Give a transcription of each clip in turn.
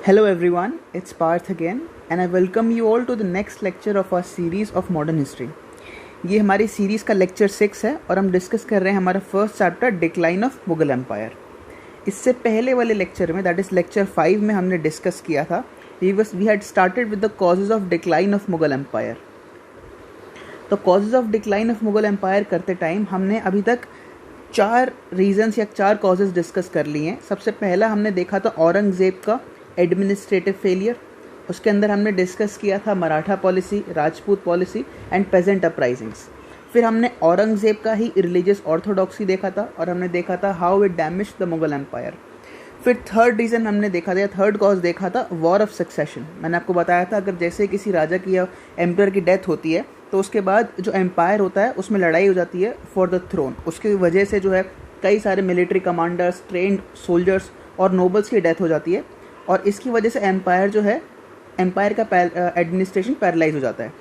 Hello everyone, it's Parth again and I welcome you all to the next lecture of our series of modern history. ये हमारी series का lecture 6 है और हम discuss कर रहे हैं हमारा first chapter decline of Mughal empire. इससे पहले वाले लेक्चर में दैट इज़ लेक्चर 5 में हमने डिस्कस किया था we had started with the causes of decline of Mughal empire. तो causes of decline of Mughal empire करते टाइम हमने अभी तक 4 रीजन्स या 4 कॉजेज डिस्कस कर लिए हैं. सबसे पहला हमने देखा था औरंगज़ेब का एडमिनिस्ट्रेटिव फेलियर. उसके अंदर हमने डिस्कस किया था Maratha policy, Rajput policy and peasant uprisings. फिर हमने औरंगज़ेब का ही रिलीजियस ऑर्थोडॉक्सी देखा था और हमने देखा था how it damage the Mughal empire. फिर थर्ड रीज़न हमने देखा था या थर्ड कॉज देखा था वॉर ऑफ सक्सेशन. मैंने आपको बताया था अगर जैसे किसी राजा की या एम्पायर की डेथ होती है तो उसके बाद जो एम्पायर होता है उसमें लड़ाई हो जाती है फॉर द थ्रोन. उसकी वजह से जो है कई सारे मिलिट्री कमांडर्स, ट्रेंड सोल्जर्स और नोबल्स की डेथ हो जाती है और इसकी वजह से एम्पायर जो है एम्पायर का एडमिनिस्ट्रेशन पैरालाइज हो जाता है.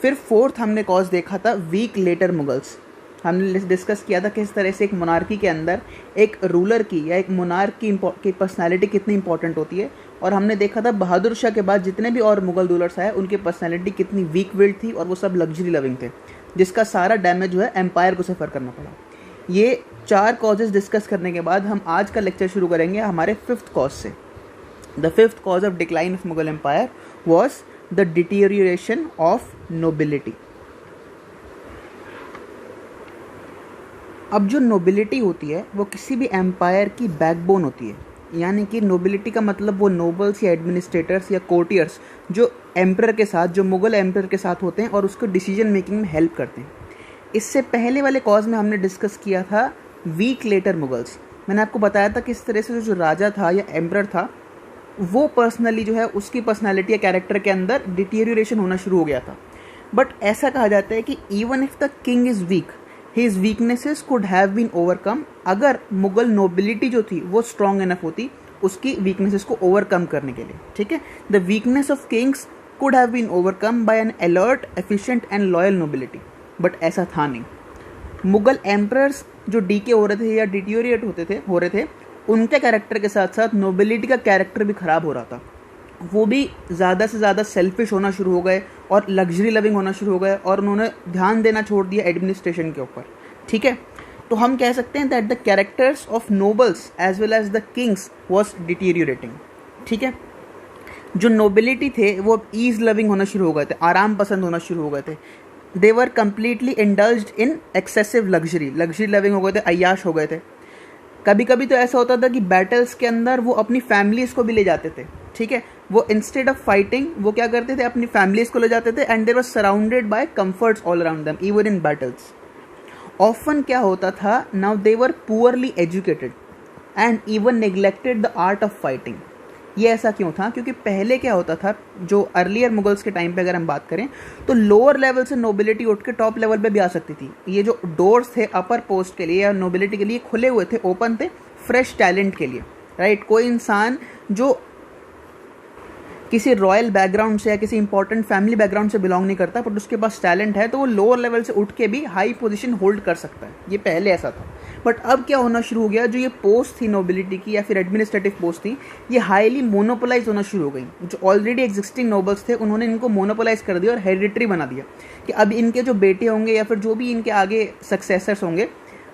फिर फोर्थ हमने कॉज देखा था वीक लेटर मुगल्स. हमने डिस्कस किया था किस तरह से एक मोनार्की के अंदर एक रूलर की या एक मोनार्क की पर्सनालिटी कितनी इंपॉर्टेंट होती है और हमने देखा था बहादुर शाह के बाद जितने भी और मुगल रूलर्स आए उनकी पर्सनालिटी कितनी वीक विल्ड थी और वो सब लग्जरी लविंग थे जिसका सारा डैमेज जो है एम्पायर को सफ़र करना पड़ा. ये 4 कॉजेज़ डिस्कस करने के बाद हम आज का लेक्चर शुरू करेंगे हमारे 5th कॉज से. The 5th cause of decline of Mughal Empire was the deterioration of nobility. अब जो नोबिलिटी होती है वो किसी भी एम्पायर की बैकबोन होती है. यानी कि नोबिलिटी का मतलब वो नोबल्स या एडमिनिस्ट्रेटर्स या कोर्टियर्स जो एम्परर के साथ, जो मुगल एम्परर के साथ होते हैं और उसको डिसीजन मेकिंग में हेल्प करते हैं. इससे पहले वाले कॉज में हमने डिस्कस किया था वीक लेटर मुगल्स. मैंने आपको बताया था किस तरह से जो राजा था या एम्परर था वो पर्सनली जो है उसकी पर्सनालिटी या कैरेक्टर के अंदर डिटेरियोरेशन होना शुरू हो गया था. बट ऐसा कहा जाता है कि even if the king is weak his weaknesses could have been overcome. अगर मुगल नोबिलिटी जो थी वो स्ट्रॉन्ग इनफ होती उसकी वीकनेसेस को ओवरकम करने के लिए. ठीक है, the weakness of kings could have been overcome by an alert, efficient and loyal nobility. But ऐसा था नहीं. मुगल एम्परर्स जो डीके हो रहे थे या डिटेरियोरेट हो रहे थे उनके कैरेक्टर के साथ साथ नोबिलिटी का कैरेक्टर भी ख़राब हो रहा था. वो भी ज़्यादा से ज़्यादा सेल्फिश होना शुरू हो गए और लग्जरी लविंग होना शुरू हो गए और उन्होंने ध्यान देना छोड़ दिया एडमिनिस्ट्रेशन के ऊपर. ठीक है, तो हम कह सकते हैं that the characters of nobles as well as the kings was deteriorating. ठीक है, जो नोबिलिटी थे वो ईज लविंग होना शुरू हो गए थे, आराम पसंद होना शुरू हो गए थे. They were completely indulged in excessive luxury loving हो गए थे, अय्याश हो गए थे. कभी कभी तो ऐसा होता था कि बैटल्स के अंदर वो अपनी फैमिलीज़ को भी ले जाते थे. ठीक है, वो इंस्टेड ऑफ फाइटिंग वो क्या करते थे, अपनी फैमिलीज़ को ले जाते थे and they were surrounded by comforts all around them even in battles. Often क्या होता था, now they were poorly educated and even neglected the art of fighting. ये ऐसा क्यों था? क्योंकि पहले क्या होता था, जो अर्लियर मुगल्स के टाइम पे अगर हम बात करें तो लोअर लेवल से नोबिलिटी उठ के टॉप लेवल पे भी आ सकती थी. ये जो डोर्स थे अपर पोस्ट के लिए या नोबिलिटी के लिए खुले हुए थे, ओपन थे फ्रेश टैलेंट के लिए. राइट, कोई इंसान जो किसी रॉयल बैकग्राउंड से या किसी इंपॉर्टेंट फैमिली बैकग्राउंड से बिलोंग नहीं करता बट उसके पास टैलेंट है तो वो लोअर लेवल से उठ के भी हाई पोजीशन होल्ड कर सकता है. ये पहले ऐसा था. बट अब क्या होना शुरू हो गया, जो ये पोस्ट थी नोबिलिटी की या फिर एडमिनिस्ट्रेटिव पोस्ट थी ये हाईली मोनोपोलाइज होना शुरू हो गई. जो ऑलरेडी एग्जिस्टिंग नोबल्स थे उन्होंने इनको मोनोपोलाइज कर दिया और हेरिडिटरी बना दिया कि अब इनके जो बेटे होंगे या फिर जो भी इनके आगे सक्सेसर्स होंगे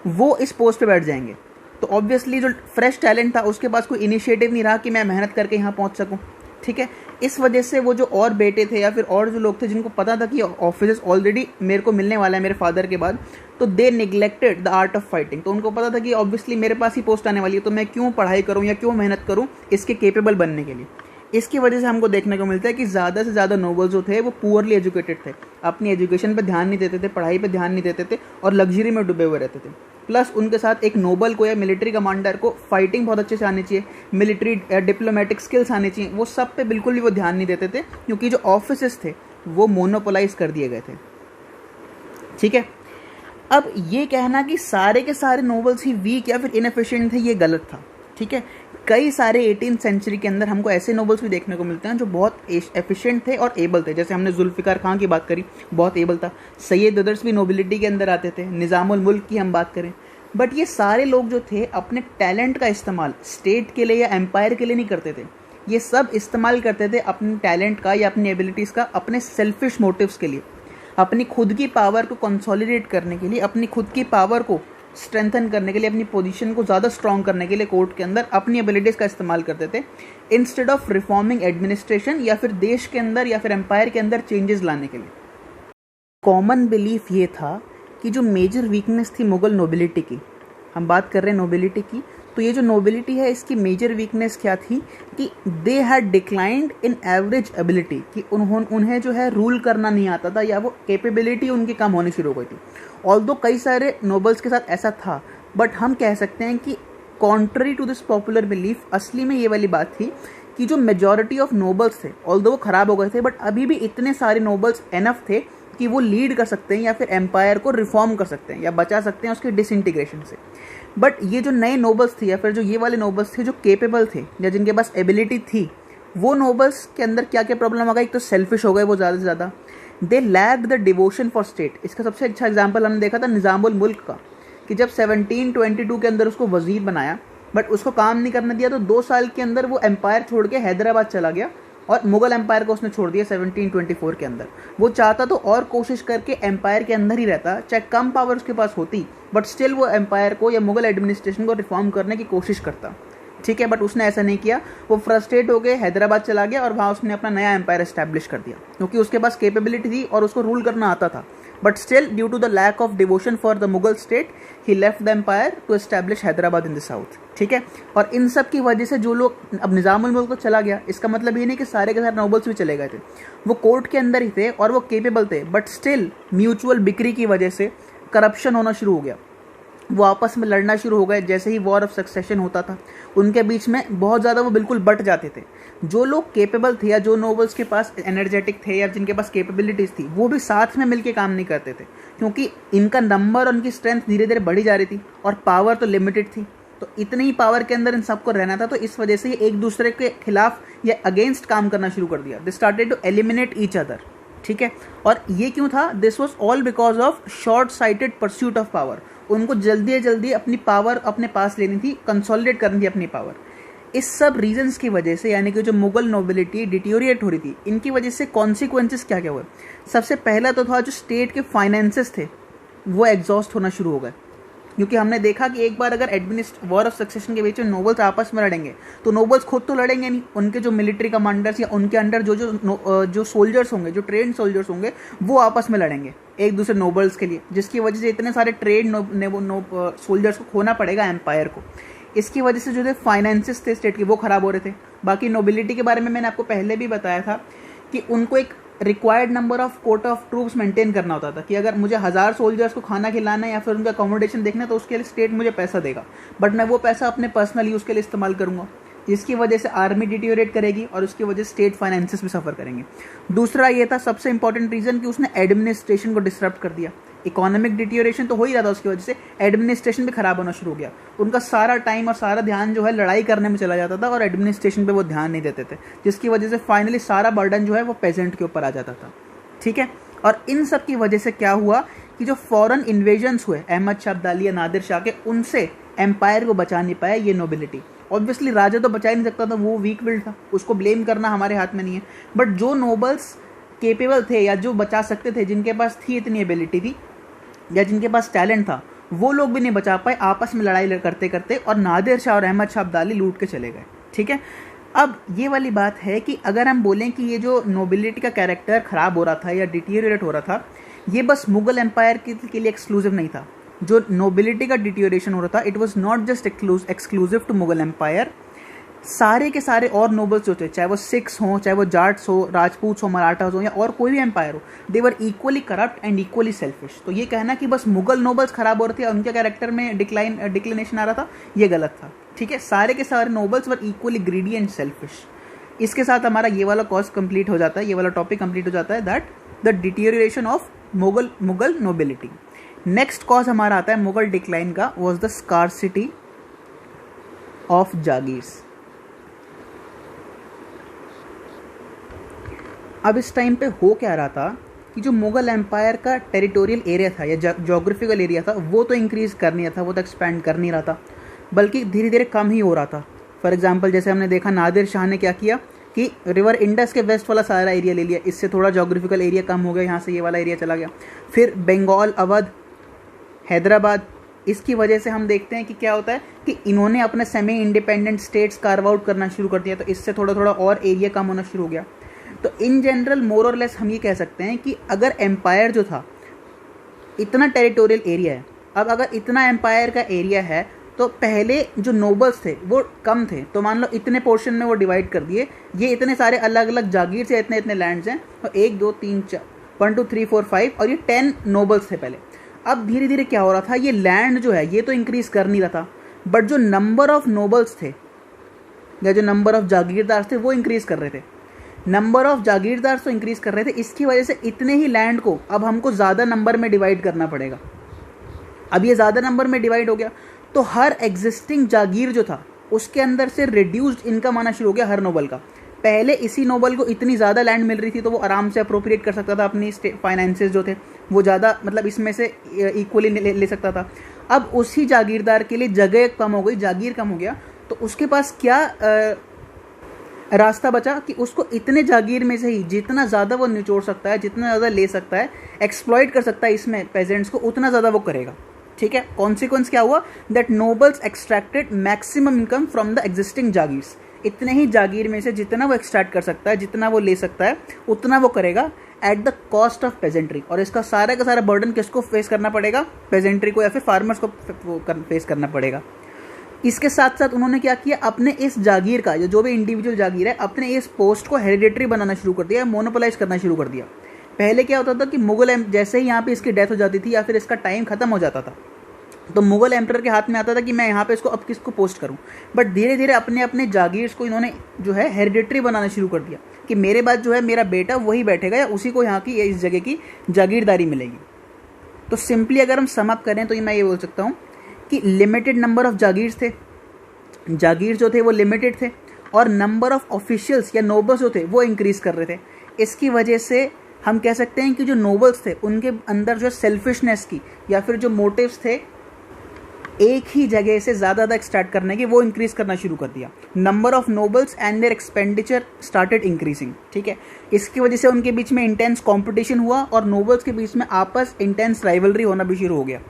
वो इस पोस्ट पे बैठ जाएंगे. तो ऑब्वियसली जो फ्रेश टैलेंट था उसके पास कोई इनिशिएटिव नहीं रहा कि मैं मेहनत करके यहाँ पहुँच सकूँ. ठीक है, इस वजह से वो जो और बेटे थे या फिर और जो लोग थे जिनको पता था कि ऑफिस ऑलरेडी मेरे को मिलने वाला है मेरे फादर के बाद, तो they neglected the art of fighting. तो उनको पता था कि ऑब्वियसली मेरे पास ही पोस्ट आने वाली है तो मैं क्यों पढ़ाई करूं या क्यों मेहनत करूं इसके केपेबल बनने के लिए. इसकी वजह से हमको देखने को मिलता है कि ज़्यादा से ज़्यादा नोबल्स जो थे वो पुअरली एजुकेटेड थे, अपनी एजुकेशन पर ध्यान नहीं देते थे, पढ़ाई पर ध्यान नहीं देते थे और लग्जरी में डूबे हुए रहते थे. प्लस उनके साथ एक नोबल को या मिलिट्री कमांडर को फाइटिंग बहुत अच्छे से आनी चाहिए, मिलिट्री डिप्लोमेटिक स्किल्स आनी चाहिए, वो सब पे बिल्कुल भी वो ध्यान नहीं देते थे क्योंकि जो ऑफिसेस थे वो मोनोपोलाइज कर दिए गए थे. ठीक है, अब ये कहना कि सारे के सारे नोबल्स ही वीक या फिर इनएफिशिएंट थे ये गलत था. ठीक है, कई सारे 18th सेंचुरी के अंदर हमको ऐसे नोबल्स भी देखने को मिलते हैं जो बहुत एफिशिएंट थे और एबल थे. जैसे हमने जुल्फ़िकार खान की बात करी, बहुत एबल था. सैयद अदर्स भी नोबिलिटी के अंदर आते थे. निज़ामुल मुल्क की हम बात करें, बट ये सारे लोग जो थे अपने टैलेंट का इस्तेमाल स्टेट के लिए या एम्पायर के लिए नहीं करते थे. ये सब इस्तेमाल करते थे अपने टैलेंट का या अपनी एबिलिटीज़ का अपने सेल्फिश मोटिव्स के लिए, अपनी खुद की पावर को कंसोलिडेट करने के लिए, अपनी खुद की पावर को स्ट्रेंथन करने के लिए, अपनी पोजीशन को ज़्यादा स्ट्रॉन्ग करने के लिए कोर्ट के अंदर अपनी एबिलिटीज़ का इस्तेमाल करते थे, इंस्टेड ऑफ रिफॉर्मिंग एडमिनिस्ट्रेशन या फिर देश के अंदर या फिर एम्पायर के अंदर चेंजेस लाने के लिए। कॉमन बिलीफ ये था कि जो मेजर वीकनेस थी मुग़ल नोबिलिटी की, हम बात कर रहे हैं नोबिलिटी की, तो ये जो नोबिलिटी है इसकी मेजर वीकनेस क्या थी कि they had declined in average ability, कि उन्हें जो है रूल करना नहीं आता था या वो कैपेबिलिटी उनकी कम होनी शुरू हो गई थी। ऑल्दो कई सारे नोबल्स के साथ ऐसा था, बट हम कह सकते हैं कि contrary to this popular belief असली में ये वाली बात थी कि जो मेजॉरिटी ऑफ नोबल्स थे, ऑल्दो वो ख़राब हो गए थे, बट अभी भी इतने सारे नोबल्स एनफ थे कि वो लीड कर सकते हैं या फिर एम्पायर को रिफॉर्म कर सकते हैं या बचा सकते हैं उसके डिसइंटीग्रेशन से। बट ये जो नए नोबल्स थे या फिर जो ये वाले नोबल्स थे जो केपेबल थे या जिनके पास एबिलिटी थी, वो नोबल्स के अंदर क्या क्या प्रॉब्लम आ गई? एक तो सेल्फिश हो गए वो ज़्यादा से ज़्यादा, they lacked the devotion for state. इसका सबसे अच्छा एग्जाम्पल हमने देखा था निज़ामुल मुल्क का, कि जब 1722 के अंदर उसको वजीर बनाया बट उसको काम नहीं करने दिया, तो 2 साल के अंदर वो एम्पायर छोड़ के हैदराबाद चला गया और मुग़ल एम्पायर को उसने छोड़ दिया 1724 के अंदर। वो चाहता तो और कोशिश करके एम्पायर के अंदर ही रहता, चाहे कम पावर उसके पास होती, बट स्टिल वो एम्पायर को या मुग़ल एडमिनिस्ट्रेशन को रिफॉर्म करने की कोशिश करता, ठीक है। बट उसने ऐसा नहीं किया, वो फ्रस्ट्रेट हो गए, हैदराबाद चला गया और वहाँ उसने अपना नया एम्पायर एस्टैब्लिश कर दिया, क्योंकि उसके पास कैपेबिलिटी थी और उसको रूल करना आता था। But still due to the lack of devotion for the Mughal state he left the empire to establish Hyderabad in the south, ठीक है। और इन सब की वजह से जो लोग, अब निज़ामुल मुल्क तो चला गया, इसका मतलब ये नहीं कि सारे के सारे नोबल्स भी चले गए थे, वो कोर्ट के अंदर ही थे और वो केपेबल थे, बट स्टिल म्यूचुअल बिक्री की वजह से करप्शन होना शुरू हो गया, वो आपस में लड़ना शुरू हो गए। जैसे ही वॉर ऑफ सक्सेशन होता था उनके बीच में बहुत ज़्यादा वो बिल्कुल बट जाते थे। जो लोग केपेबल थे या जो नोबल्स के पास एनर्जेटिक थे या जिनके पास कैपेबिलिटीज़ थी, वो भी साथ में मिलके काम नहीं करते थे, क्योंकि इनका नंबर और उनकी स्ट्रेंथ धीरे धीरे बढ़ी जा रही थी और पावर तो लिमिटेड थी। तो इतनी ही पावर के अंदर इन सबको रहना था, तो इस वजह से ये एक दूसरे के खिलाफ या अगेंस्ट काम करना शुरू कर दिया। They started to eliminate each other, ठीक है। और ये क्यों था? This was all because of short sighted pursuit of power. उनको जल्दी जल्दी अपनी पावर अपने पास लेनी थी, कंसोलिडेट करनी थी अपनी पावर। इस सब रीजंस की वजह से, यानी कि जो मुगल नोबिलिटी डिटोरिएट हो रही थी, इनकी वजह से कॉन्सिक्वेंसेस क्या क्या हुए? सबसे पहला तो था जो स्टेट के फाइनेंसेस थे वो एग्जॉस्ट होना शुरू हो गए, क्योंकि हमने देखा कि एक बार अगर वॉर ऑफ सक्सेशन के बीच में नोबल्स आपस में लड़ेंगे तो नोबल्स खुद तो लड़ेंगे नहीं, उनके जो मिलिट्री कमांडर्स या उनके अंडर जो सोल्जर्स होंगे, जो ट्रेंड सोल्जर्स होंगे, वो आपस में लड़ेंगे एक दूसरे नोबल्स के लिए, जिसकी वजह से इतने सारे ट्रेड सोल्जर्स को खोना पड़ेगा एम्पायर को। इसकी वजह से जो थे फाइनेंसेस थे स्टेट के वो ख़राब हो रहे थे। बाकी नोबिलिटी के बारे में मैंने आपको पहले भी बताया था कि उनको एक required number of Kota of troops maintain करना होता था, कि अगर मुझे 1000 सोल्जर्स को खाना खिलाना है या फिर उनका अकोमोडेशन देखना है तो उसके लिए स्टेट मुझे पैसा देगा, बट मैं वो पैसा अपने पर्सनल यूज़ के लिए इस्तेमाल करूँगा, जिसकी वजह से आर्मी डिटोरिएट करेगी और उसकी वजह से स्टेट फाइनेंसेस भी सफ़र करेंगे। दूसरा ये था सबसे इंपॉर्टेंट रीज़न कि उसने एडमिनिस्ट्रेशन को डिसरप्ट कर दिया। इकोनॉमिक डिटोरिएशन तो हो ही रहा था, उसकी वजह से एडमिनिस्ट्रेशन भी खराब होना शुरू हो गया। उनका सारा टाइम और सारा ध्यान जो है लड़ाई करने में चला जाता था और एडमिनिस्ट्रेशन पे वो ध्यान नहीं देते थे, जिसकी वजह से फाइनली सारा बर्डन जो है वो पेजेंट के ऊपर आ जाता था, ठीक है। और इन सब की वजह से क्या हुआ कि जो फॉरेन इन्वेजन्स हुए अहमद शाह अब्दाली या नादिर शाह के, उनसे एम्पायर को बचा नहीं पाया ये नोबिलिटी। ऑब्वियसली राजा तो बचा ही नहीं सकता था, वो वीक विल्ड था, उसको ब्लेम करना हमारे हाथ में नहीं है। बट जो नोबल्स केपेबल थे या जो बचा सकते थे, जिनके पास थी इतनी एबिलिटी थी या जिनके पास टैलेंट था, वो लोग भी नहीं बचा पाए, आपस में लड़ाई करते करते, और नादिर शाह और अहमद शाह अब्दाली लूट के चले गए, ठीक है। अब ये वाली बात है कि अगर हम बोलें कि ये जो नोबिलिटी का कैरेक्टर ख़राब हो रहा था या डिटीरिएट हो रहा था, ये बस मुगल एम्पायर के लिए एक्सक्लूसिव नहीं था। जो नोबिलिटी का डिटीरिएशन हो रहा था, it was not just exclusive to Mughal empire. सारे के सारे और नोबल्स जो थे, चाहे वो सिख्स हों, चाहे वो जाट्स हो, राजपूत हो, मराठास हो या और कोई भी एम्पायर हो, they were equally corrupt and equally selfish. तो ये कहना कि बस मुगल नोबल्स खराब हो रहे थे और उनके कैरेक्टर में डिक्लिनेशन आ रहा था, ये गलत था, ठीक है। सारे के सारे nobles were equally greedy and selfish. इसके साथ हमारा ये वाला कॉज कंप्लीट हो जाता है, ये वाला टॉपिक कंप्लीट हो जाता है, that the deterioration of Mughal nobility. Next cause हमारा आता है मुगल डिक्लाइन का, was the scarcity of jagirs. अब इस टाइम पे हो क्या रहा था कि जो मुगल एम्पायर का टेरिटोरियल एरिया था या जोग्राफिकल एरिया था, वो तो इंक्रीज़ कर नहीं रहा था, वो तो एक्सपैंड कर नहीं रहा था, बल्कि धीरे धीरे कम ही हो रहा था। फॉर एग्जांपल जैसे हमने देखा नादिर शाह ने क्या किया कि रिवर इंडस के वेस्ट वाला सारा एरिया ले लिया, इससे थोड़ा जोग्राफिकल एरिया कम हो गया, यहाँ से ये वाला एरिया चला गया। फिर बंगाल, अवध, हैदराबाद, इसकी वजह से हम देखते हैं कि क्या होता है कि इन्होंने अपने semi independent states carve out करना शुरू कर दिया, तो इससे थोड़ा थोड़ा और एरिया कम होना शुरू हो गया। तो इन जनरल मोर और लेस हम ये कह सकते हैं कि अगर एम्पायर जो था, इतना टेरिटोरियल एरिया है, अब अगर इतना एम्पायर का एरिया है तो पहले जो नोबल्स थे वो कम थे, तो मान लो इतने पोर्शन में वो डिवाइड कर दिए, ये इतने सारे अलग अलग जागीर से इतने इतने लैंड्स हैं, तो 1 2 3 4 1 2 3 4 5 और ये 10 नोबल्स थे पहले। अब धीरे धीरे क्या हो रहा था, ये लैंड जो है ये तो इंक्रीज कर नहीं रहा था, बट जो नंबर ऑफ नोबल्स थे या जो नंबर ऑफ जागीरदार थे वो इंक्रीज कर रहे थे। नंबर ऑफ जागीरदार तो इंक्रीज कर रहे थे, इसकी वजह से इतने ही लैंड को अब हमको ज़्यादा नंबर में डिवाइड करना पड़ेगा। अब ये ज़्यादा नंबर में डिवाइड हो गया तो हर एग्जिस्टिंग जागीर जो था उसके अंदर से रिड्यूस्ड इनकम आना शुरू हो गया हर नोबल का। पहले इसी नोबल को इतनी ज़्यादा लैंड मिल रही थी तो वो आराम से अप्रोप्रिएट कर सकता था, अपनी फाइनेंसेस जो थे वो ज़्यादा मतलब इसमें से इक्वली ले सकता था। अब उसी जागीरदार के लिए जगह कम हो गई, जागीर कम हो गया, तो उसके पास क्या रास्ता बचा कि उसको इतने जागीर में से ही जितना ज़्यादा वो निचोड़ सकता है, जितना ज़्यादा ले सकता है, एक्सप्लॉइट कर सकता है इसमें पेजेंट्स को, उतना ज़्यादा वो करेगा। ठीक है, कॉन्सिक्वेंस क्या हुआ, that nobles extracted maximum income from the existing jagirs. इतने ही जागीर में से जितना वो एक्सट्रैक्ट कर सकता है, जितना वो ले सकता है, उतना वो करेगा at the cost of pageantry. और इसका सारा का सारा बर्डन किसको फेस करना पड़ेगा, पेजेंट्री को या फिर फार्मर्स को फेस करना पड़ेगा। इसके साथ साथ उन्होंने क्या किया, अपने इस जागीर का जो भी इंडिविजुअल जागीर है, अपने इस पोस्ट को हेरिडेटरी बनाना शुरू कर दिया, मोनोपोलाइज करना शुरू कर दिया। पहले क्या होता था कि मुगल जैसे ही यहाँ पे इसकी डेथ हो जाती थी या फिर इसका टाइम खत्म हो जाता था तो मुगल एम्परर के हाथ में आता था कि मैं यहाँ पे इसको अब किसको पोस्ट करूँ। बट धीरे धीरे अपने अपने जागीर्स को इन्होंने जो है हेरिडेटरी बनाना शुरू कर दिया कि मेरे बाद जो है मेरा बेटा वही बैठेगा या उसी को यहाँ की इस जगह की जागीरदारी मिलेगी। तो सिंपली अगर हम सम अप करें तो मैं ये बोल सकता हूँ कि लिमिटेड नंबर ऑफ जागीर्स थे, जागीर जो थे वो लिमिटेड थे, और नंबर ऑफ ऑफिशियल्स या नोबल्स जो थे वो इंक्रीज़ कर रहे थे। इसकी वजह से हम कह सकते हैं कि जो नोबल्स थे उनके अंदर जो सेल्फिशनेस की या फिर जो मोटिव्स थे एक ही जगह से ज़्यादा एक्सट्रैक्ट करने के, वो इंक्रीज़ करना शुरू कर दिया। Number of nobles and there expenditure started increasing. ठीक है, इसकी वजह से उनके बीच में इंटेंस कंपटीशन हुआ और नोबल्स के बीच में आपस इंटेंस राइवलरी होना भी शुरू हो गया।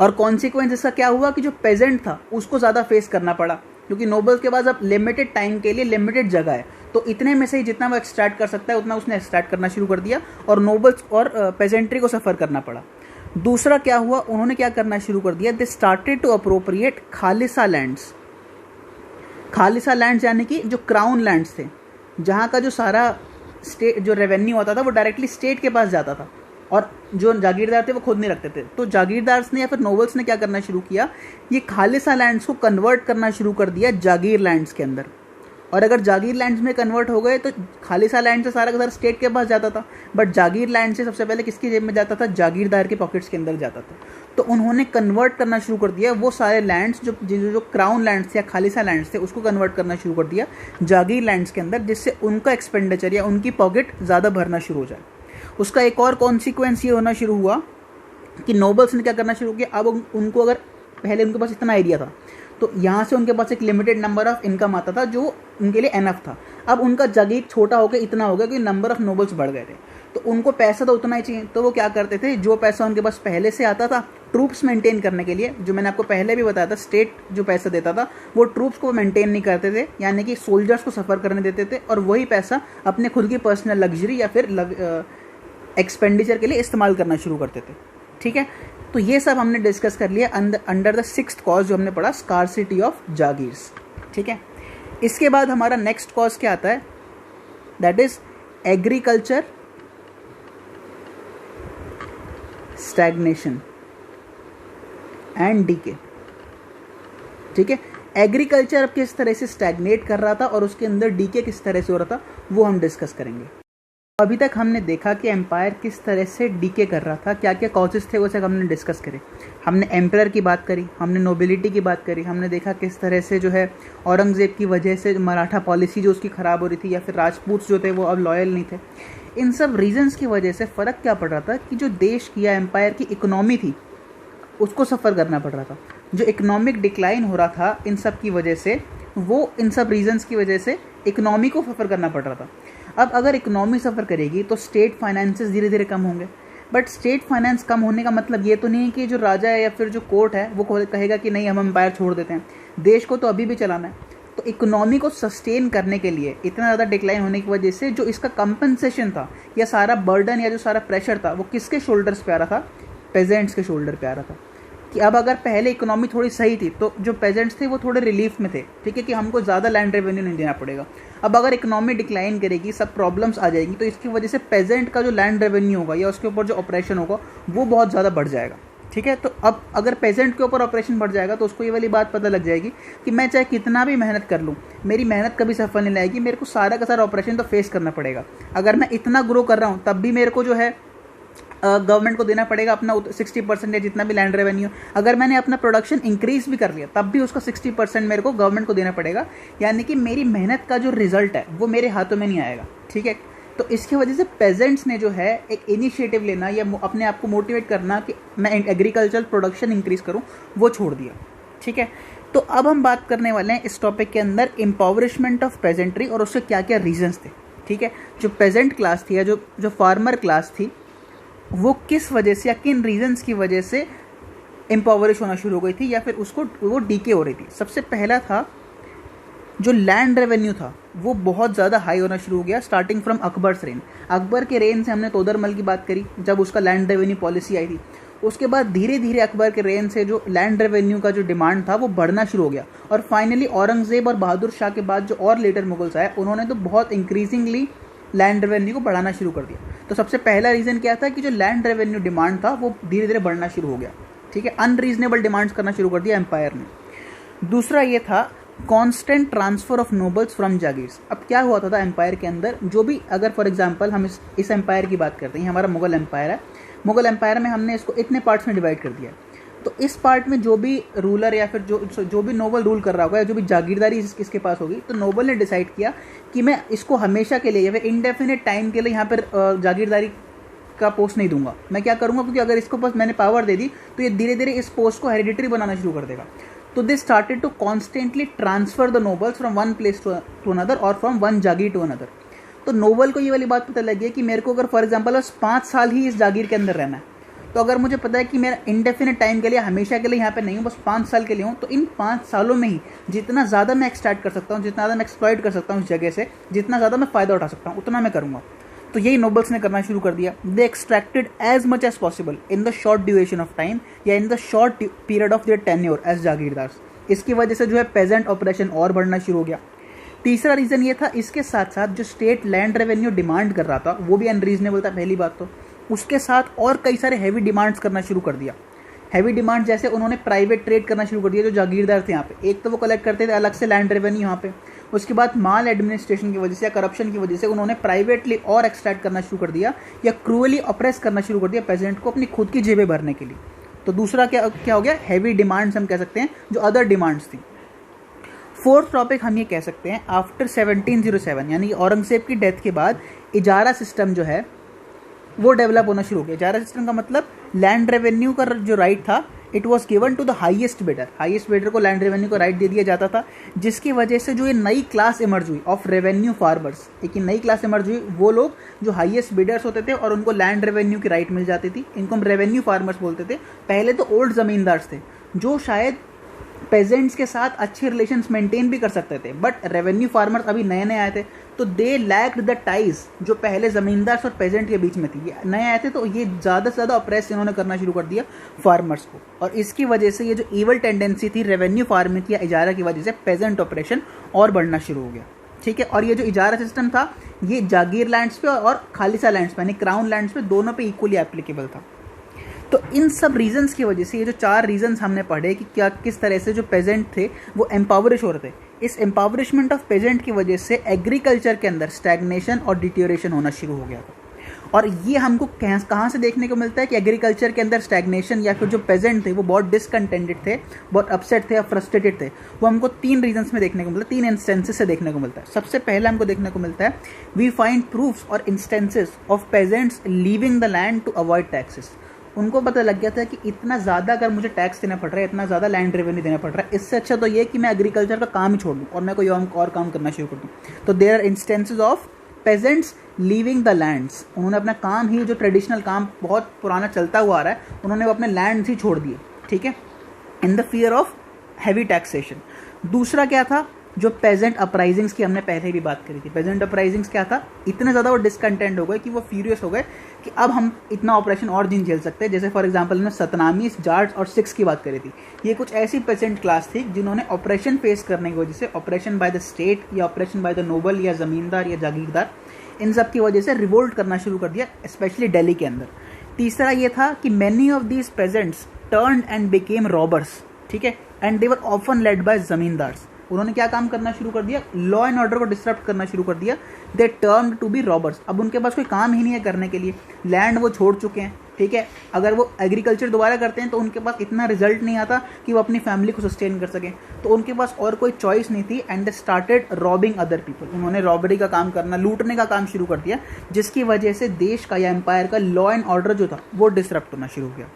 और कॉन्सिक्वेंस इसका क्या हुआ कि जो पेजेंट था उसको ज़्यादा फेस करना पड़ा, क्योंकि नोबल्स के पास अब लिमिटेड टाइम के लिए लिमिटेड जगह है, तो इतने में से ही जितना वो एक्सट्रैक्ट कर सकता है उतना उसने एक्सट्रैक्ट करना शुरू कर दिया और नोबल्स और पेजेंट्री को सफ़र करना पड़ा। दूसरा क्या हुआ, उन्होंने क्या करना शुरू कर दिया, they started to appropriate khalisa lands. Khalisa lands यानी कि जो क्राउन लैंड्स थे, जहाँ का जो सारा स्टेट जो रेवेन्यू होता था वो डायरेक्टली स्टेट के पास जाता था और जो जागीरदार थे वो खुद नहीं रखते थे। तो जागीरदार ने या फिर नोबल्स ने क्या करना शुरू किया, ये खालिसा लैंड्स को कन्वर्ट करना शुरू कर दिया जागीर लैंड्स के अंदर। और अगर जागीर लैंड्स में कन्वर्ट हो गए तो खालिसा लैंड से सारा का सारा स्टेट के पास जाता था, बट जागीर लैंड से सबसे पहले किसकी जेब में जाता था, जागीरदार के पॉकेट्स के अंदर जाता था। तो उन्होंने कन्वर्ट करना शुरू कर दिया वो सारे लैंड्स जो क्राउन लैंड्स या खालिसा लैंड्स थे उसको कन्वर्ट करना शुरू कर दिया जागीर लैंड्स के अंदर, जिससे उनका एक्सपेंडिचर या उनकी पॉकेट ज़्यादा भरना शुरू हो जाए। उसका एक और कॉन्सिक्वेंस ये होना शुरू हुआ कि नोबल्स ने क्या करना शुरू किया, अब उनको अगर पहले उनके पास इतना एरिया था तो यहाँ से उनके पास एक लिमिटेड नंबर ऑफ इनकम आता था जो उनके लिए एनफ था। अब उनका जागीर छोटा हो गया, इतना हो गया कि नंबर ऑफ नोबल्स बढ़ गए थे, तो उनको पैसा तो उतना ही चाहिए। तो वो क्या करते थे, जो पैसा उनके पास पहले से आता था ट्रूप्स मेंटेन करने के लिए, जो मैंने आपको पहले भी बताया था, स्टेट जो पैसा देता था वो ट्रूप्स को मेंटेन नहीं करते थे, यानी कि सोल्जर्स को सफ़र करने देते थे, और वही पैसा अपने खुद की पर्सनल लग्जरी या फिर एक्सपेंडिचर के लिए इस्तेमाल करना शुरू करते थे। ठीक है, तो ये सब हमने डिस्कस कर लिया अंडर द 6th कॉज जो हमने पढ़ा, स्कार्सिटी ऑफ जागीर्स। ठीक है, इसके बाद हमारा नेक्स्ट कॉज क्या आता है, that is agriculture stagnation and decay. ठीक है, एग्रीकल्चर अब किस तरह से स्टैग्नेट कर रहा था और उसके अंदर डीके किस तरह से हो रहा था वो हम डिस्कस करेंगे। अभी तक हमने देखा कि एम्पायर किस तरह से डीके कर रहा था, क्या क्या कॉजेस थे वो सब हमने डिस्कस करे। हमने एम्परर की बात करी, हमने नोबिलिटी की बात करी, हमने देखा किस तरह से जो है औरंगज़ेब की वजह से मराठा पॉलिसी जो उसकी ख़राब हो रही थी, या फिर राजपूत जो थे वो अब लॉयल नहीं थे। इन सब रीजंस की वजह से फ़र्क क्या पड़ रहा था कि जो देश की या एम्पायर की इकोनॉमी थी उसको सफ़र करना पड़ रहा था। जो इकोनॉमिक डिक्लाइन हो रहा था इन सब की वजह से, वो इन सब रीजंस की वजह से इकोनॉमी को सफ़र करना पड़ रहा था। अब अगर इकोनॉमी सफ़र करेगी तो स्टेट फाइनेंसेस धीरे धीरे कम होंगे, बट स्टेट फाइनेंस कम होने का मतलब ये तो नहीं है कि जो राजा है या फिर जो कोर्ट है वो कहेगा कि नहीं हम एम्पायर छोड़ देते हैं, देश को तो अभी भी चलाना है। तो इकोनॉमी को सस्टेन करने के लिए इतना ज़्यादा डिक्लाइन होने की वजह से जो इसका कंपनसेशन था या सारा बर्डन या जो सारा प्रेशर था वो किसके शोल्डर्स पे आ रहा था, पेजेंट्स के शोल्डर पे आ रहा था। कि अब अगर पहले इकोनॉमी थोड़ी सही थी तो जो पेजेंट्स थे वो थोड़े रिलीफ में थे, ठीक है, कि हमको ज़्यादा लैंड रेवेन्यू नहीं देना पड़ेगा। अब अगर इकोनॉमी डिक्लाइन करेगी, सब प्रॉब्लम्स आ जाएगी, तो इसकी वजह से पेजेंट का जो लैंड रेवेन्यू होगा या उसके ऊपर जो ऑपरेशन होगा वो बहुत ज़्यादा बढ़ जाएगा, ठीक है। तो अब अगर पेजेंट के ऊपर ऑपरेशन बढ़ जाएगा तो उसको ये वाली बात पता लग जाएगी कि मैं चाहे कितना भी मेहनत कर लूँ, मेरी मेहनत कभी सफल नहीं लाएगी, मेरे को सारा का सारा ऑपरेशन तो फेस करना पड़ेगा। अगर मैं इतना ग्रो कर रहा हूँ तब भी मेरे को जो है गवर्नमेंट को देना पड़ेगा अपना 60% या जितना भी लैंड रेवेन्यू। अगर मैंने अपना प्रोडक्शन इंक्रीज भी कर लिया तब भी उसका 60% मेरे को गवर्नमेंट को देना पड़ेगा, यानी कि मेरी मेहनत का जो रिजल्ट है वो मेरे हाथों में नहीं आएगा, ठीक है। तो इसकी वजह से पेजेंट्स ने जो है एक इनिशिएटिव लेना या अपने आप को मोटिवेट करना कि मैं एग्रीकल्चरल प्रोडक्शन इंक्रीज करूँ, वो छोड़ दिया, ठीक है। तो अब हम बात करने वाले हैं इस टॉपिक के अंदर एम्पावरमेंट ऑफ पेजेंट्री और उसके क्या क्या रीजंस थे, ठीक है। जो पेजेंट क्लास थी या जो फार्मर क्लास थी वो किस वजह से या किन रीजंस की वजह से एम्पावरिश होना शुरू हो गई थी या फिर उसको वो डीके हो रही थी। सबसे पहला था जो लैंड रेवेन्यू था वो बहुत ज़्यादा हाई होना शुरू हो गया starting from Akbar's rain. Akbar के रेन से हमने तोदरमल की बात करी जब उसका लैंड रेवेन्यू पॉलिसी आई थी। उसके बाद धीरे धीरे अकबर के रेन से जो लैंड रेवेन्यू का जो डिमांड था वो बढ़ना शुरू हो गया और फाइनली औरंगजेब और बहादुर शाह के बाद जो और लेटर मुगल्स आए उन्होंने तो बहुत इंक्रीजिंगली लैंड रेवेन्यू को बढ़ाना शुरू कर दिया। तो सबसे पहला रीज़न क्या था कि जो लैंड रेवेन्यू डिमांड था वो धीरे धीरे बढ़ना शुरू हो गया, ठीक है। अनरीजनेबल डिमांड्स करना शुरू कर दिया एम्पायर ने। दूसरा ये था constant transfer of nobles from jagirs. अब क्या हुआ था एम्पायर के अंदर, जो भी अगर फॉर एग्जांपल हम इस एम्पायर की बात करते हैं, हमारा मुगल एम्पायर है, मुगल एम्पायर में हमने इसको इतने पार्ट्स में डिवाइड कर दिया। तो इस पार्ट में जो भी रूलर या फिर जो भी नोबल रूल कर रहा होगा या जो भी जागीरदारी इसके पास होगी, तो नोबल ने डिसाइड किया कि मैं इसको हमेशा के लिए या फिर इंडेफिनिट टाइम के लिए यहाँ पर जागीरदारी का पोस्ट नहीं दूंगा। मैं क्या करूँगा, क्योंकि अगर इसको बस मैंने पावर दे दी तो ये धीरे धीरे इस पोस्ट को हेरिडिटरी बनाना शुरू कर देगा। तो they started to constantly transfer the nobles from one place to another और from one jagir to another. तो नोबल को ये वाली बात पता लगी है कि मेरे को अगर फॉर एग्जांपल बस 5 साल ही इस जागीर के अंदर रहना है, तो अगर मुझे पता है कि मेरा इंडेफिनिट टाइम के लिए हमेशा के लिए यहाँ पे नहीं हूँ, बस 5 साल के लिए हूँ, तो इन 5 सालों में ही जितना ज़्यादा मैं एक्सट्रैक्ट कर सकता हूँ, जितना ज़्यादा मैं एक्सप्लॉइट कर सकता हूँ इस जगह से, जितना ज़्यादा मैं फ़ायदा उठा सकता हूँ उतना मैं करूँगा। तो यही नोबल्स ने करना शुरू कर दिया। They extracted as much as possible in the short duration of time या in the short period of their tenure as jagirdars. इसकी वजह से जो है पेजेंट ऑपरेशन और बढ़ना शुरू हो गया। तीसरा रीज़न ये था, इसके साथ साथ जो स्टेट लैंड रेवेन्यू डिमांड कर रहा था वो भी अनरीजनेबल था पहली बात तो, उसके साथ और कई सारे हैवी डिमांड्स करना शुरू कर दिया। हैवी डिमांड जैसे उन्होंने प्राइवेट ट्रेड करना शुरू कर दिया। जो जागीरदार थे यहाँ पे, एक तो वो कलेक्ट करते थे अलग से लैंड रेवेन्यू यहाँ पे, उसके बाद माल एडमिनिस्ट्रेशन की वजह से या करप्शन की वजह से उन्होंने प्राइवेटली और एक्सट्रैक्ट करना शुरू कर दिया या क्रूअली ऑप्रेस करना शुरू कर दिया पेजेंट को अपनी खुद की जेबें भरने के लिए। तो दूसरा क्या हो गया, हैवी डिमांड्स हम कह सकते हैं, जो अदर डिमांड्स थी। फोर्थ टॉपिक हम ये कह सकते हैं, आफ्टर 1707 यानी कि औरंगजेब की डेथ के बाद इजारा सिस्टम जो है वो डेवलप होना शुरू हो गया। इजारा सिस्टम का मतलब लैंड रेवेन्यू का जो राइट था it was given to the highest bidder. Highest bidder को लैंड रेवेन्यू का राइट दे दिया जाता था, जिसकी वजह से जो ये नई क्लास इमर्ज हुई ऑफ रेवेन्यू फार्मर्स, एक नई क्लास इमर्ज हुई, वो लोग जो हाईएस्ट बिडर्स होते थे और उनको लैंड रेवेन्यू की राइट मिल जाती थी, इनको हम रेवेन्यू फार्मर्स बोलते थे। पहले तो ओल्ड जमींदार्स थे जो शायद पेजेंट्स के साथ अच्छे रिलेशंस मेंटेन भी कर सकते थे, बट रेवेन्यू फार्मर्स अभी नए नए आए थे तो दे लैक्ड द टाइज जो पहले ज़मींदार और पेजेंट के बीच में थी। ये नए आए थे तो ये ज़्यादा से ज़्यादा ऑप्रेस इन्होंने करना शुरू कर दिया फार्मर्स को, और इसकी वजह से ये जो ईवल टेंडेंसी थी रेवेन्यू फार्मिंग या इजारा की वजह से पेजेंट ऑपरेशन और बढ़ना शुरू हो गया, ठीक है। और ये जो इजारा सिस्टम था ये जागीर लैंड्स पे और खालिसा लैंड्स पे यानी क्राउन लैंड्स पे दोनों पे इक्वली एप्लीकेबल था। तो इन सब रीजंस की वजह से ये जो 4 रीजंस हमने पढ़े कि क्या किस तरह से जो पेजेंट थे वो एम्पावरिश हो रहे थे, इस एम्पावरिशमेंट ऑफ पेजेंट की वजह से एग्रीकल्चर के अंदर स्टैग्नेशन और डिटेरियोरेशन होना शुरू हो गया था। और ये हमको कहाँ से देखने को मिलता है कि एग्रीकल्चर के अंदर स्टैग्नेशन या फिर जो पेजेंट थे वो बहुत डिसकंटेंटेड थे, बहुत अपसेट थे या फ्रस्ट्रेटेड थे, वो हमको 3 रीजंस में देखने को मिलता है, 3 इंस्टेंसेस से देखने को मिलता है। सबसे पहले हमको देखने को मिलता है वी फाइंड प्रूफ्स और instances of peasants leaving the land to avoid taxes. उनको पता लग गया था कि इतना ज़्यादा अगर मुझे टैक्स देना पड़ रहा है, इतना ज़्यादा लैंड रेवेन्यू देना पड़ रहा है, इससे अच्छा तो ये कि मैं एग्रीकल्चर का काम ही छोड़ दूँ और मैं कोई और काम करना शुरू कर दूँ। तो there are instances of peasants leaving the lands. उन्होंने अपना काम ही, जो ट्रेडिशनल काम बहुत पुराना चलता हुआ आ रहा है, उन्होंने वो अपने लैंड्स ही छोड़ दिए, ठीक है, in the fear of heavy taxation. दूसरा क्या था, जो पेजेंट अपराइजिंग्स की हमने पहले भी बात करी थी। पेजेंट अपराइजिंग्स क्या था, इतने ज़्यादा वो डिसकंटेंट हो गए कि वो फ्यूरियस हो गए कि अब हम इतना ऑपरेशन और नहीं झेल सकते। जैसे फॉर एग्जांपल हमने सतनामीज, जाट्स और सिख्स की बात करी थी। ये कुछ ऐसी पेजेंट क्लास थी जिन्होंने ऑपरेशन फेस करने की वजह से, ऑपरेशन बाय द स्टेट या ऑपरेशन बाय द नोबल या ज़मींदार या जागीरदार, इन सब की वजह से रिवोल्ट करना शुरू कर दिया, स्पेशली दिल्ली के अंदर। तीसरा ये था कि many of these peasants turned and became robbers, ठीक है, and they were often led by zamindars. उन्होंने क्या काम करना शुरू कर दिया, लॉ एंड ऑर्डर को डिस्टर्ब करना शुरू कर दिया। They turn to be robbers. अब उनके पास कोई काम ही नहीं है करने के लिए, लैंड वो छोड़ चुके हैं, ठीक है। अगर वो एग्रीकल्चर दोबारा करते हैं तो उनके पास इतना रिजल्ट नहीं आता कि वो अपनी फैमिली को सस्टेन कर सकें, तो उनके पास और कोई चॉइस नहीं थी, and they started robbing other people. उन्होंने रॉबरी का काम करना, लूटने का काम शुरू कर दिया, जिसकी वजह से देश का या एम्पायर का लॉ एंड ऑर्डर जो था वो डिसरप्ट होना शुरू हो गया,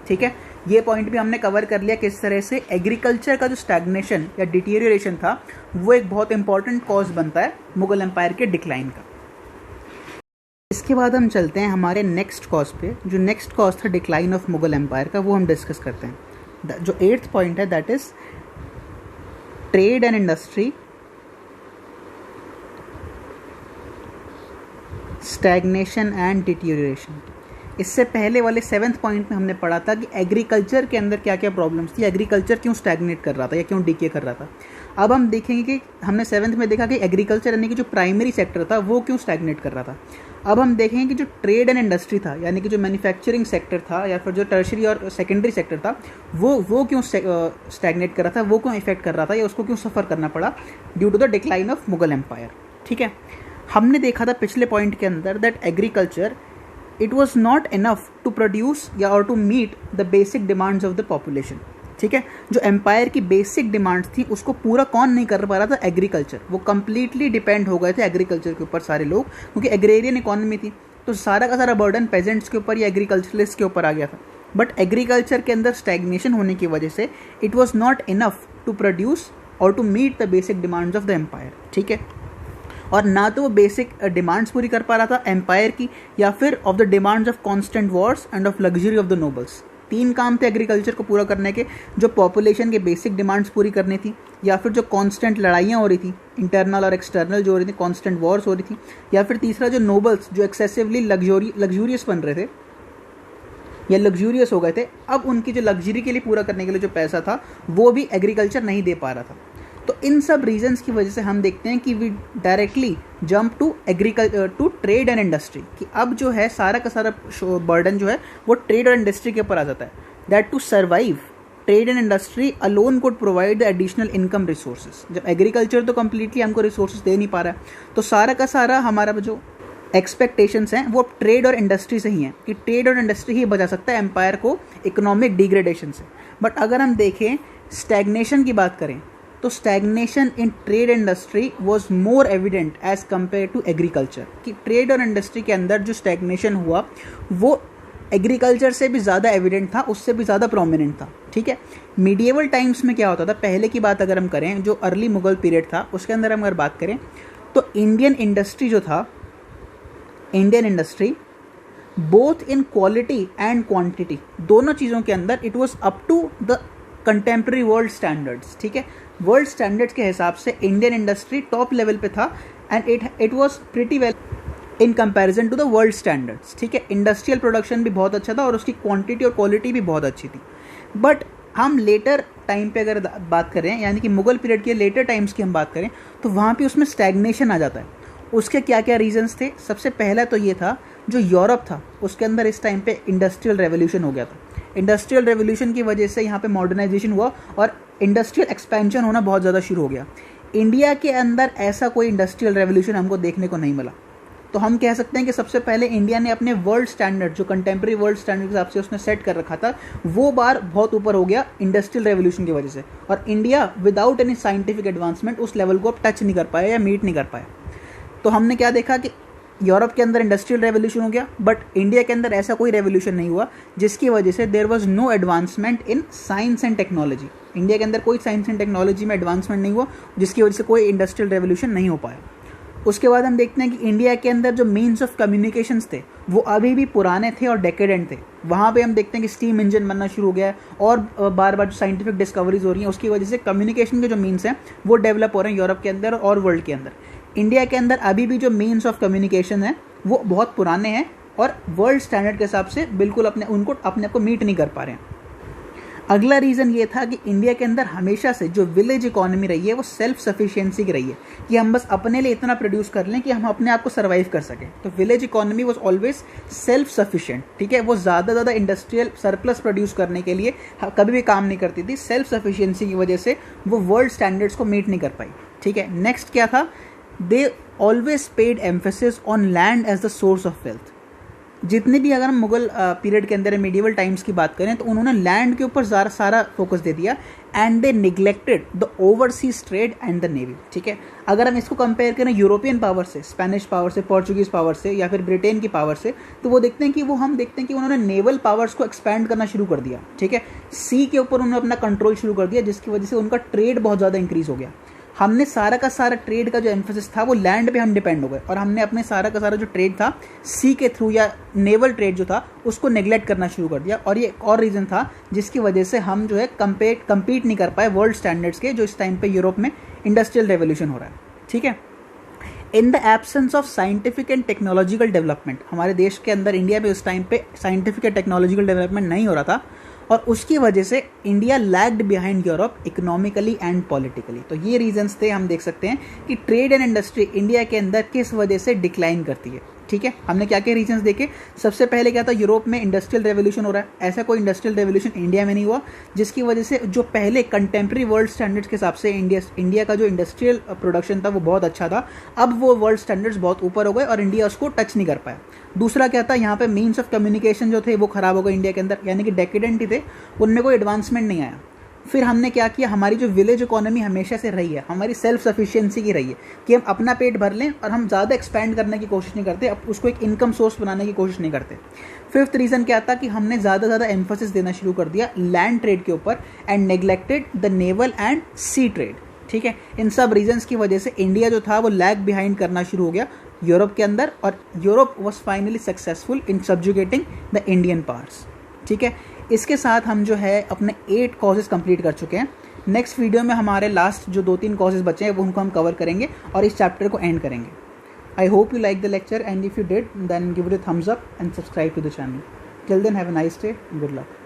ठीक है। ये पॉइंट भी हमने कवर कर लिया किस तरह से एग्रीकल्चर का जो स्टैग्नेशन या डिटीरियोरेशन था वो एक बहुत इंपॉर्टेंट कॉज बनता है मुगल एम्पायर के डिक्लाइन का। इसके बाद हम चलते हैं हमारे नेक्स्ट कॉज पे। जो नेक्स्ट कॉज था डिक्लाइन ऑफ मुगल एम्पायर का, वो हम डिस्कस करते हैं। जो 8th पॉइंट है, that is trade and industry, stagnation and deterioration. इससे पहले वाले 7th पॉइंट में हमने पढ़ा था कि एग्रीकल्चर के अंदर क्या क्या प्रॉब्लम्स थी, एग्रीकल्चर क्यों स्टैग्नेट कर रहा था या क्यों डीके कर रहा था। अब हम देखेंगे कि हमने 7th में देखा कि एग्रीकल्चर यानी कि जो प्राइमरी सेक्टर था वो क्यों स्टैग्नेट कर रहा था। अब हम देखेंगे कि जो ट्रेड एंड इंडस्ट्री था, यानी कि जो मैन्युफैक्चरिंग सेक्टर था या फिर जो टर्शरी और सेकेंडरी सेक्टर था, वो क्यों स्टैग्नेट कर रहा था, वो क्यों इफेक्ट कर रहा था या उसको क्यों सफ़र करना पड़ा due to the decline of Mughal empire, ठीक है। हमने देखा था पिछले पॉइंट के अंदर that agriculture it was not enough to produce या और to meet the basic demands of the population, ठीक है। जो एम्पायर की बेसिक डिमांड्स थी उसको पूरा कौन नहीं कर पा रहा था, एग्रीकल्चर। वो कंप्लीटली डिपेंड हो गए थे एग्रीकल्चर के ऊपर सारे लोग, क्योंकि एग्रेरियन इकोनॉमी थी, तो सारा का सारा बर्डन पेजेंट्स के ऊपर या एग्रीकल्चरलिस्ट के ऊपर आ गया था। बट एग्रीकल्चर के अंदर स्टैग्नेशन होने की वजह से it was not enough to produce और to meet the basic demands of the empire, ठीक है। और ना तो वो बेसिक डिमांड्स पूरी कर पा रहा था एम्पायर की, या फिर of the demands of constant Wars end of luxury of the nobles. 3 काम थे एग्रीकल्चर को पूरा करने के, जो पॉपुलेशन के बेसिक डिमांड्स पूरी करनी थी, या फिर जो कॉन्स्टेंट लड़ाइयाँ हो रही थी इंटरनल और एक्सटर्नल जो हो रही थी, कॉन्स्टेंट वॉर्स हो रही थी, या फिर तीसरा जो नोबल्स जो एक्सेसिवली लग्जूरियस बन रहे थे या लग्जूरियस हो गए थे, अब उनकी जो लग्जरी के लिए पूरा करने के लिए जो पैसा था वो भी एग्रीकल्चर नहीं दे पा रहा था। तो इन सब रीजंस की वजह से हम देखते हैं कि we directly jump to to trade and industry, कि अब जो है सारा का सारा बर्डन जो है वो ट्रेड और इंडस्ट्री के ऊपर आ जाता है। That to survive trade and industry alone could provide the additional income resources. जब एग्रीकल्चर तो कम्प्लीटली हमको रिसोर्सेज दे नहीं पा रहा है, तो सारा का सारा हमारा जो एक्सपेक्टेशंस हैं वो ट्रेड और इंडस्ट्री से ही हैं, कि ट्रेड और इंडस्ट्री ही बचा सकता है एम्पायर को इकोनॉमिक डिग्रेडेशन से। बट अगर हम देखें स्टैग्नेशन की बात करें, तो stagnation in trade industry was more evident as compare to agriculture, कि ट्रेड और इंडस्ट्री के अंदर जो स्टैग्नेशन हुआ वो एग्रीकल्चर से भी ज़्यादा एविडेंट था, उससे भी ज़्यादा प्रोमिनेंट था, ठीक है। मीडिएवल टाइम्स में क्या होता था, पहले की बात अगर हम करें, जो अर्ली मुगल पीरियड था उसके अंदर हम अगर बात करें, तो इंडियन इंडस्ट्री जो था, Indian industry both in quality and quantity, दोनों चीज़ों के अंदर it was up to the contemporary world standards, ठीक है। वर्ल्ड स्टैंडर्ड्स के हिसाब से इंडियन इंडस्ट्री टॉप लेवल पे था, and it was pretty well in comparison to the world standards, ठीक है। इंडस्ट्रियल प्रोडक्शन भी बहुत अच्छा था और उसकी क्वांटिटी और क्वालिटी भी बहुत अच्छी थी। बट हम लेटर टाइम पे अगर बात करें, यानी कि मुगल पीरियड के लेटर टाइम्स की हम बात करें, तो वहाँ पे उसमें स्टैग्नेशन आ जाता है। उसके क्या क्या रीजंस थे, सबसे पहला तो ये था, जो यूरोप था उसके अंदर इस टाइम पे इंडस्ट्रियल रेवोल्यूशन हो गया था। इंडस्ट्रियल रेवोल्यूशन की वजह से यहाँ पे मॉडर्नाइजेशन हुआ और इंडस्ट्रियल एक्सपेंशन होना बहुत ज़्यादा शुरू हो गया। इंडिया के अंदर ऐसा कोई इंडस्ट्रियल रेवोल्यूशन हमको देखने को नहीं मिला। तो हम कह सकते हैं कि सबसे पहले इंडिया ने अपने वर्ल्ड स्टैंडर्ड, जो कंटेम्प्रेरी वर्ल्ड स्टैंडर्ड के हिसाब से उसने सेट कर रखा था, वो बार बहुत ऊपर हो गया इंडस्ट्रियल रेवोल्यूशन की वजह से, और India without any scientific advancement उस लेवल को अब टच नहीं कर पाया या मीट नहीं कर पाया। तो हमने क्या देखा कि यूरोप के अंदर इंडस्ट्रियल रेवोल्यूशन हो गया, बट इंडिया के अंदर ऐसा कोई रेवोल्यूशन नहीं हुआ जिसकी वजह से there was no advancement in science and technology. India के अंदर कोई साइंस एंड टेक्नोलॉजी में एडवांसमेंट नहीं हुआ जिसकी वजह से कोई इंडस्ट्रियल रेवोल्यूशन नहीं हो पाया। उसके बाद हम देखते हैं कि इंडिया के अंदर जो मीन्स ऑफ कम्युनिकेशंस थे वो अभी भी पुराने थे और डेकेडेंट थे। वहाँ पे हम देखते हैं कि स्टीम इंजन बनना शुरू हो गया है और बार बार जो साइंटिफिक डिस्कवरीज हो रही हैं उसकी वजह से कम्युनिकेशन के जो मीन्स हैं वो डेवलप हो रहे हैं यूरोप के अंदर और वर्ल्ड के अंदर। इंडिया के अंदर अभी भी जो मीन्स ऑफ कम्युनिकेशन है वो बहुत पुराने हैं और वर्ल्ड स्टैंडर्ड के हिसाब से बिल्कुल अपने आप को मीट नहीं कर पा रहे हैं। अगला रीज़न ये था कि इंडिया के अंदर हमेशा से जो विलेज इकोनॉमी रही है वो सेल्फ सफिशिएंसी की रही है कि हम बस अपने लिए इतना प्रोड्यूस कर लें कि हम अपने आप को सर्वाइव कर सकें। तो village economy was always self sufficient, ठीक है। वो ज़्यादा इंडस्ट्रियल सरप्लस प्रोड्यूस करने के लिए कभी भी काम नहीं करती थी। सेल्फ सफिशिएंसी की वजह से वो वर्ल्ड स्टैंडर्ड्स को मीट नहीं कर पाई, ठीक है। नेक्स्ट क्या था, they always paid emphasis on land as the source of wealth. जितने भी अगर हम मुगल पीरियड के अंदर मीडिवल टाइम्स की बात करें तो उन्होंने लैंड के ऊपर सारा फोकस दे दिया and they neglected the overseas trade and the navy, ठीक है। अगर हम इसको कंपेयर करें यूरोपियन पावर से, स्पेनिश पावर से, पोर्चुगीज पावर से या फिर ब्रिटेन की पावर से, तो वो देखते हैं कि हम देखते हैं कि उन्होंने नेवल पावर्स को एक्सपैंड करना शुरू कर दिया, ठीक है। सी के ऊपर उन्होंने अपना कंट्रोल शुरू कर दिया जिसकी वजह से उनका ट्रेड बहुत ज़्यादा इंक्रीज हो गया। हमने सारा का सारा ट्रेड का जो एम्फेसिस था वो लैंड पे हम डिपेंड हो गए और हमने अपने सारा का सारा जो ट्रेड था सी के थ्रू या नेवल ट्रेड जो था उसको नेग्लेक्ट करना शुरू कर दिया। और ये एक और रीज़न था जिसकी वजह से हम जो है कम्पीट नहीं कर पाए वर्ल्ड स्टैंडर्ड्स के, जो इस टाइम पे यूरोप में इंडस्ट्रियल रेवोल्यूशन हो रहा है, ठीक है। In the absence of scientific and technological development, हमारे देश के अंदर इंडिया में उस टाइम पे साइंटिफिक एंड टेक्नोलॉजिकल डेवलपमेंट नहीं हो रहा था और उसकी वजह से India lagged behind Europe economically and politically. तो ये रीजंस थे, हम देख सकते हैं कि ट्रेड एंड इंडस्ट्री इंडिया के अंदर किस वजह से डिक्लाइन करती है, ठीक है। हमने क्या क्या रीजंस देखे। सबसे पहले क्या था, यूरोप में इंडस्ट्रियल रेवोल्यूशन हो रहा है। ऐसा कोई इंडस्ट्रियल रेवोल्यूशन इंडिया में नहीं हुआ जिसकी वजह से जो पहले कंटेम्प्रेरी वर्ल्ड स्टैंडर्ड्स के हिसाब से इंडिया का जो इंडस्ट्रियल प्रोडक्शन था वो बहुत अच्छा था। अब वो वर्ल्ड स्टैंडर्ड्स बहुत ऊपर हो गए और इंडिया उसको टच नहीं कर पाया। दूसरा क्या था, यहाँ पे मीन्स ऑफ कम्युनिकेशन जो थे वो खराब हो गए इंडिया के अंदर, यानी कि डेकेडेंट ही थे, उनमें कोई एडवांसमेंट नहीं आया। फिर हमने क्या किया, हमारी जो विलेज इकोनॉमी हमेशा से रही है, हमारी सेल्फ सफिशिएंसी की रही है कि हम अपना पेट भर लें और हम ज़्यादा एक्सपैंड करने की कोशिश नहीं करते, अब उसको एक इनकम सोर्स बनाने की कोशिश नहीं करते। फिफ्थ रीज़न क्या था कि हमने ज़्यादा एम्फोसिस देना शुरू कर दिया लैंड ट्रेड के ऊपर and neglected the naval and sea trade, ठीक है। इन सब रीजंस की वजह से इंडिया जो था वो लैग बिहाइंड करना शुरू हो गया यूरोप के अंदर और Europe was finally successful in subjugating the Indian powers, ठीक है। इसके साथ हम जो है अपने 8 कॉजेज़ कंप्लीट कर चुके हैं। नेक्स्ट वीडियो में हमारे लास्ट जो 2-3 कॉजेज़ बचे हैं वो उनको हम कवर करेंगे और इस चैप्टर को एंड करेंगे। I hope you like the lecture and if you did then give it a thumbs up and subscribe to the channel. Till then have a nice day, good luck.